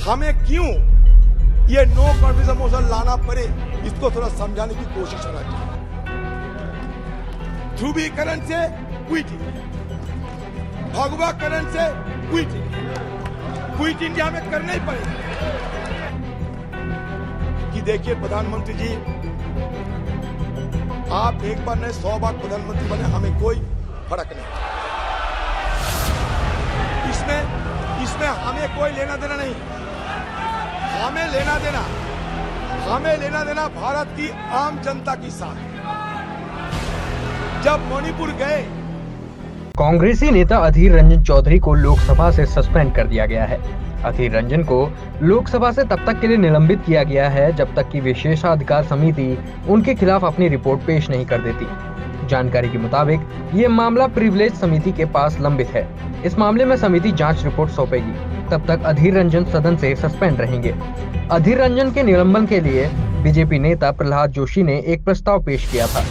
हमें क्यों ये नो कॉन्फिडेंस मोशन लाना पड़े, इसको थोड़ा समझाने की कोशिश होना चाहिए। ध्रुवीकरण से क्विट इंडिया, भगवाकरण से क्विट इंडिया हमें करना ही पड़ेगा। कि देखिए प्रधानमंत्री जी, आप एक बार नहीं 100 बार प्रधानमंत्री बने, हमें कोई फर्क नहीं। इसमें हमें कोई लेना देना नहीं। हमें लेना देना भारत की आम जनता के साथ। जब मणिपुर गए, कांग्रेसी नेता अधीर रंजन चौधरी को लोकसभा से सस्पेंड कर दिया गया है। अधीर रंजन को लोकसभा से तब तक के लिए निलंबित किया गया है जब तक कि विशेषाधिकार समिति उनके खिलाफ अपनी रिपोर्ट पेश नहीं कर देती। जानकारी के मुताबिक ये मामला प्रिविलेज समिति के पास लंबित है। इस मामले में समिति जांच रिपोर्ट सौंपेगी। तब तक अधीर रंजन सदन से सस्पेंड रहेंगे। अधीर रंजन के निलंबन के लिए बीजेपी नेता प्रहलाद जोशी ने एक प्रस्ताव पेश किया था,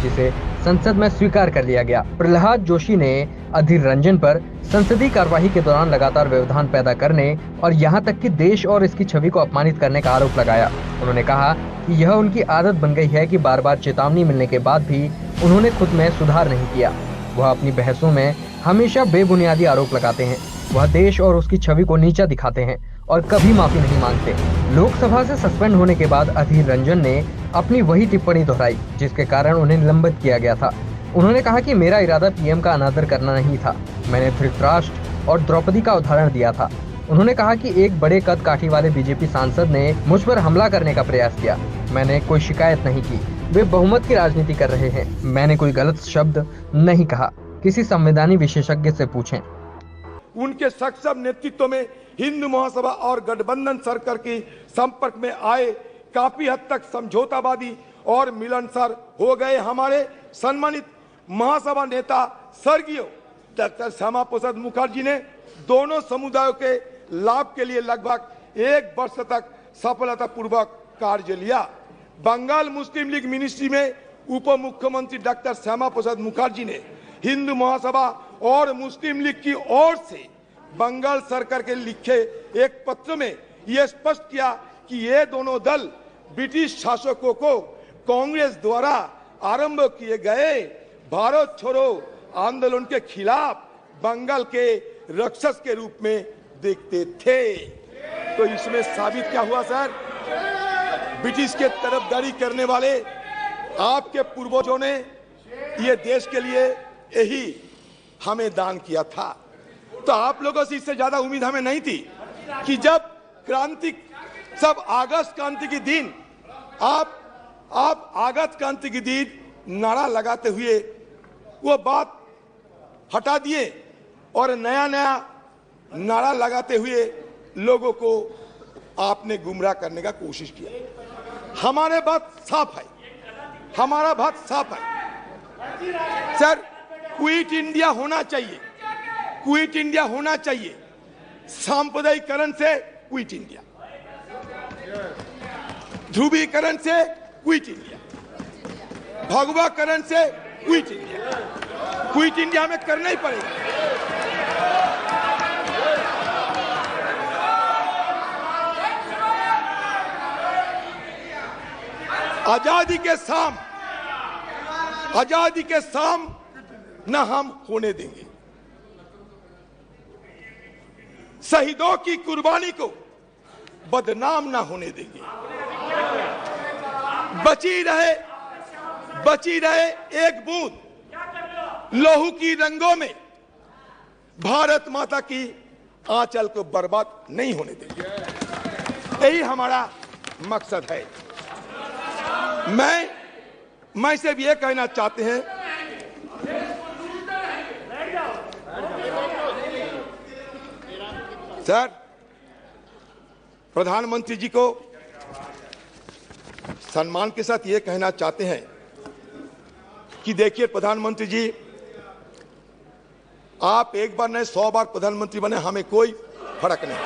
जिसे संसद में स्वीकार कर लिया गया। प्रहलाद जोशी ने अधीर रंजन पर संसदीय कार्यवाही के दौरान लगातार व्यवधान पैदा करने और यहां तक कि देश और इसकी छवि को अपमानित करने का आरोप लगाया। उन्होंने कहा कि यह उनकी आदत बन गई है कि बार बार चेतावनी मिलने के बाद भी उन्होंने खुद में सुधार नहीं किया। वह अपनी बहसों में हमेशा बेबुनियादी आरोप लगाते हैं। वह देश और उसकी छवि को नीचा दिखाते हैं और कभी माफी नहीं मांगते। लोकसभा से सस्पेंड होने के बाद अधीर रंजन ने अपनी वही टिप्पणी दोहराई जिसके कारण उन्हें निलंबित किया गया था। उन्होंने कहा कि मेरा इरादा पीएम का अनादर करना नहीं था। मैंने धृतराष्ट्र और द्रौपदी का उदाहरण दिया था। उन्होंने कहा कि एक बड़े कद काठी वाले बीजेपी सांसद ने मुझ पर हमला करने का प्रयास किया। मैंने कोई शिकायत नहीं की। वे बहुमत की राजनीति कर रहे हैं। मैंने कोई गलत शब्द नहीं कहा। किसी संवैधानिक विशेषज्ञ से पूछें। उनके सक्षम नेतृत्व में हिंदू महासभा और गठबंधन सरकार के संपर्क में आए काफी हद तक समझौतावादी और मिलनसार हो गए। हमारे सम्मानित महासभा नेता स्वर्गीय डॉक्टर श्यामा प्रसाद मुखर्जी ने दोनों समुदायों के लाभ के लिए लगभग 1 वर्ष तक सफलतापूर्वक कार्य लिया। बंगाल मुस्लिम लीग मिनिस्ट्री में उप मुख्यमंत्री डॉक्टर श्यामा प्रसाद मुखर्जी ने हिंदू महासभा और मुस्लिम लीग की ओर से बंगाल सरकार के लिखे एक पत्र में यह स्पष्ट किया कि ये दोनों दल ब्रिटिश शासकों को कांग्रेस द्वारा आरंभ किए गए भारत छोड़ो आंदोलन के खिलाफ बंगाल के राक्षस के रूप में देखते थे। तो इसमें साबित क्या हुआ सर? ब्रिटिश के तरफदारी करने वाले आपके पूर्वजों ने ये देश के लिए यही हमें दान किया था। तो आप लोगों से इससे ज्यादा उम्मीद हमें नहीं थी कि जब अगस्त क्रांति के दिन आप अगस्त क्रांति के दिन नारा लगाते हुए वो बात हटा दिए और नया नारा लगाते हुए लोगों को आपने गुमराह करने का कोशिश किया। हमारा बात साफ है सर, क्विट इंडिया होना चाहिए। सांप्रदायिकरण से क्विट इंडिया, ध्रुवीकरण से क्विट इंडिया, भगवाकरण से क्विट इंडिया हमें करना ही पड़ेगा। आजादी के शाम न हम होने देंगे। शहीदों की कुर्बानी को बदनाम न होने देंगे। बची रहे एक बूंद लहू की रंगों में भारत माता की आंचल को बर्बाद नहीं होने देंगे। यही हमारा मकसद है। मैं सिर्फ ये कहना चाहते हैं, सर प्रधानमंत्री जी को सम्मान के साथ ये कहना चाहते हैं कि देखिए प्रधानमंत्री जी, आप एक बार नहीं 100 बार प्रधानमंत्री बने, हमें कोई फर्क नहीं।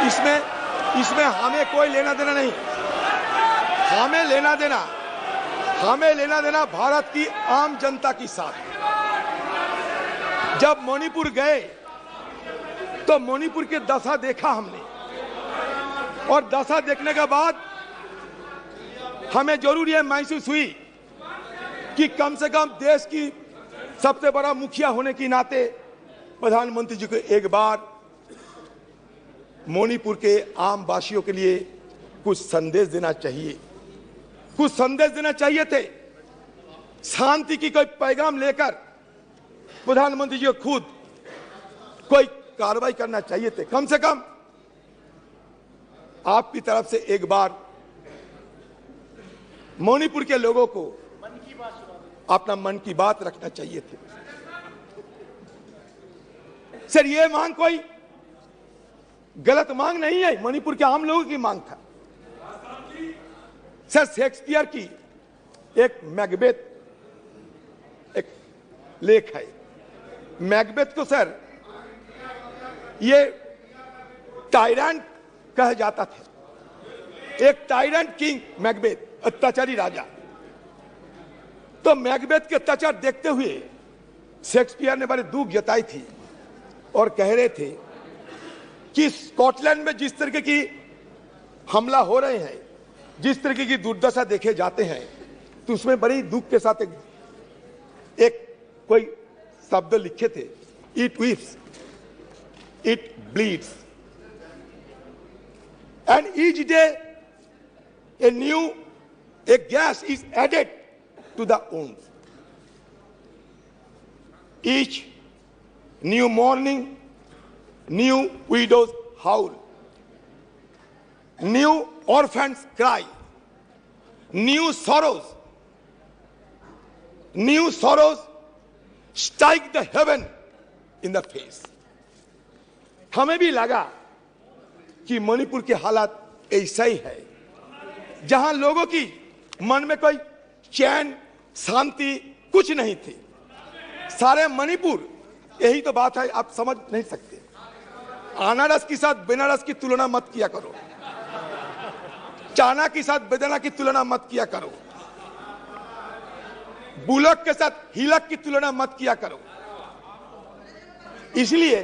इसमें हमें कोई लेना देना नहीं। हमें लेना देना भारत की आम जनता के साथ। जब मणिपुर गए तो मणिपुर की दशा देखा हमने, और दशा देखने के बाद हमें जरूर यह महसूस हुई कि कम से कम देश की सबसे बड़ा मुखिया होने के नाते प्रधानमंत्री जी को एक बार मणिपुर के आम वासियों के लिए कुछ संदेश देना चाहिए, कुछ संदेश देना चाहिए थे। शांति की कोई पैगाम लेकर प्रधानमंत्री जी को खुद कोई कार्रवाई करना चाहिए थे। कम से कम आपकी तरफ से एक बार मणिपुर के लोगों को अपना मन की बात रखना चाहिए थे। सर, ये मांग कोई गलत मांग नहीं है, मणिपुर के आम लोगों की मांग था। सर, शेक्सपियर की एक मैकबेथ एक लेख है। मैकबेथ को सर ये टायरेंट कहा जाता था, एक टायरेंट किंग मैकबेथ, अत्याचारी राजा। तो मैकबेथ के अत्याचार देखते हुए शेक्सपियर ने बड़े दुख जताई थी और कह रहे थे कि स्कॉटलैंड में जिस तरीके की हमला हो रहे हैं, जिस तरीके की दुर्दशा देखे जाते हैं, तो उसमें बड़ी दुख के साथ एक कोई शब्द लिखे थे, it weeps, it bleeds, and each day a gash is added to the wounds. Each new morning, new widows howl, new orphans cry, new sorrows strike the heaven in the face. हमें भी लगा कि मणिपुर के हालात ऐसा ही है, जहां लोगों की मन में कोई चैन शांति कुछ नहीं थी। सारे मणिपुर, यही तो बात है, आप समझ नहीं सकते। अनारस के साथ बेनारस की तुलना मत किया करो, चाना के साथ बेदाना की तुलना मत किया करो, बुलक के साथ हिलक की तुलना मत किया करो। इसलिए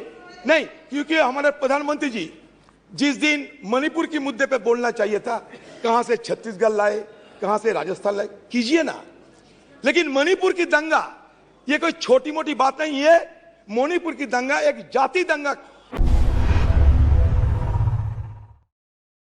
नहीं, क्योंकि हमारे प्रधानमंत्री जी जिस दिन मणिपुर के मुद्दे पे बोलना चाहिए था, कहां से छत्तीसगढ़ लाए, कहां से राजस्थान लाए, कीजिए ना। लेकिन मणिपुर की दंगा ये कोई छोटी मोटी बात नहीं है। मणिपुर की दंगा एक जाति दंगा